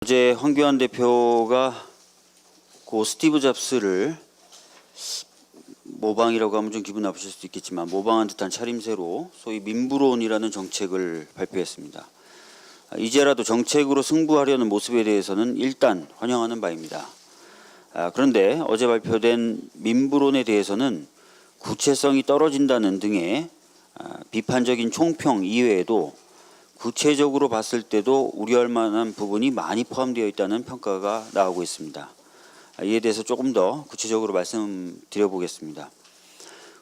어제 황교안 대표가 고 스티브 잡스를 모방이라고 하면 좀 기분 나쁘실 수도 있겠지만 모방한 듯한 차림새로 소위 민부론이라는 정책을 발표했습니다. 이제라도 정책으로 승부하려는 모습에 대해서는 일단 환영하는 바입니다. 그런데 어제 발표된 민부론에 대해서는 구체성이 떨어진다는 등의 비판적인 총평 이외에도 구체적으로 봤을 때도 우려할 만한 부분이 많이 포함되어 있다는 평가가 나오고 있습니다. 이에 대해서 조금 더 구체적으로 말씀드려 보겠습니다.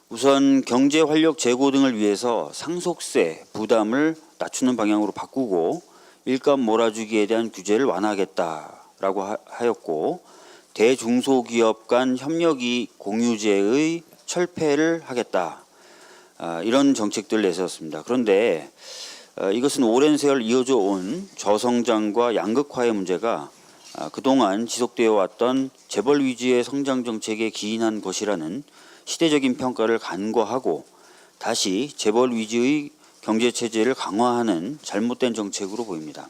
우선 경제 활력 제고 등을 위해서 상속세 부담을 낮추는 방향으로 바꾸고 일감 몰아주기에 대한 규제를 완화하겠다라고 하였고, 대중소기업 간 협력이익 공유제의 철폐를 하겠다, 이런 정책들을 내세웠습니다. 그런데 이것은 오랜 세월 이어져 온 저성장과 양극화의 문제가 그동안 지속되어 왔던 재벌 위주의 성장 정책에 기인한 것이라는 시대적인 평가를 간과하고 다시 재벌 위주의 경제 체제를 강화하는 잘못된 정책으로 보입니다.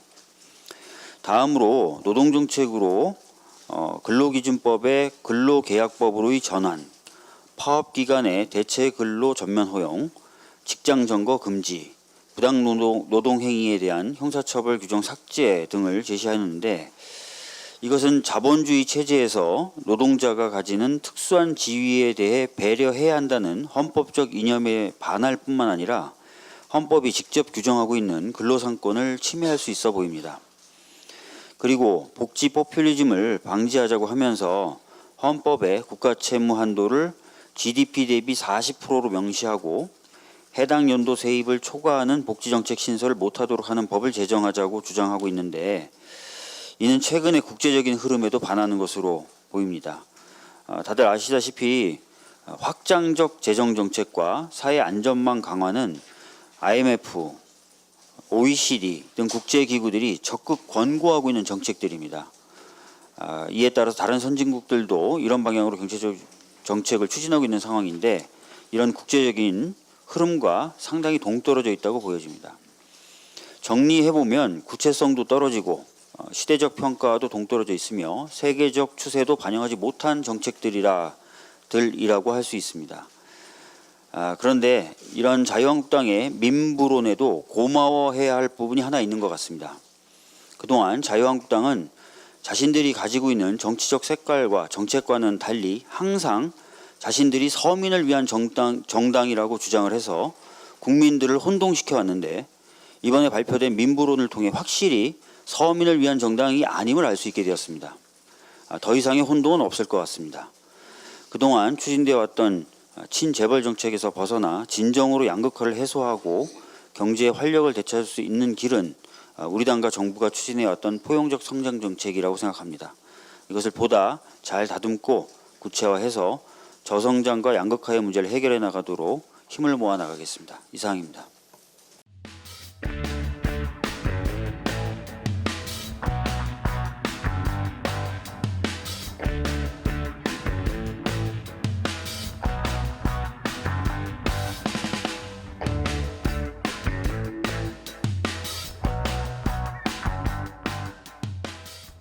다음으로 노동 정책으로 근로기준법의 근로계약법으로의 전환, 파업기간의 대체 근로 전면 허용, 직장 점거 금지, 부당 노동 행위에 대한 형사처벌 규정 삭제 등을 제시하는데, 이것은 자본주의 체제에서 노동자가 가지는 특수한 지위에 대해 배려해야 한다는 헌법적 이념에 반할 뿐만 아니라 헌법이 직접 규정하고 있는 근로상권을 침해할 수 있어 보입니다. 그리고 복지 포퓰리즘을 방지하자고 하면서 헌법에 국가채무 한도를 GDP 대비 40%로 명시하고 해당 연도 세입을 초과하는 복지정책 신설을 못하도록 하는 법을 제정하자고 주장하고 있는데, 이는 최근의 국제적인 흐름에도 반하는 것으로 보입니다. 다들 아시다시피 확장적 재정정책과 사회 안전망 강화는 IMF, OECD 등 국제기구들이 적극 권고하고 있는 정책들입니다. 이에 따라서 다른 선진국들도 이런 방향으로 경제적 정책을 추진하고 있는 상황인데, 이런 국제적인 흐름과 상당히 동떨어져 있다고 보여집니다. 정리해보면 구체성도 떨어지고 시대적 평가도 동떨어져 있으며 세계적 추세도 반영하지 못한 정책들이라고 할 수 있습니다. 그런데 이런 자유한국당의 민부론에도 고마워해야 할 부분이 하나 있는 것 같습니다. 그동안 자유한국당은 자신들이 가지고 있는 정치적 색깔과 정책과는 달리 항상 자신들이 서민을 위한 정당이라고 주장을 해서 국민들을 혼동시켜 왔는데, 이번에 발표된 민부론을 통해 확실히 서민을 위한 정당이 아님을 알 수 있게 되었습니다. 더 이상의 혼동은 없을 것 같습니다. 그동안 추진되어 왔던 친재벌 정책에서 벗어나 진정으로 양극화를 해소하고 경제의 활력을 되찾을 수 있는 길은 우리 당과 정부가 추진해왔던 포용적 성장 정책이라고 생각합니다. 이것을 보다 잘 다듬고 구체화해서 저성장과 양극화의 문제를 해결해 나가도록 힘을 모아 나가겠습니다. 이상입니다.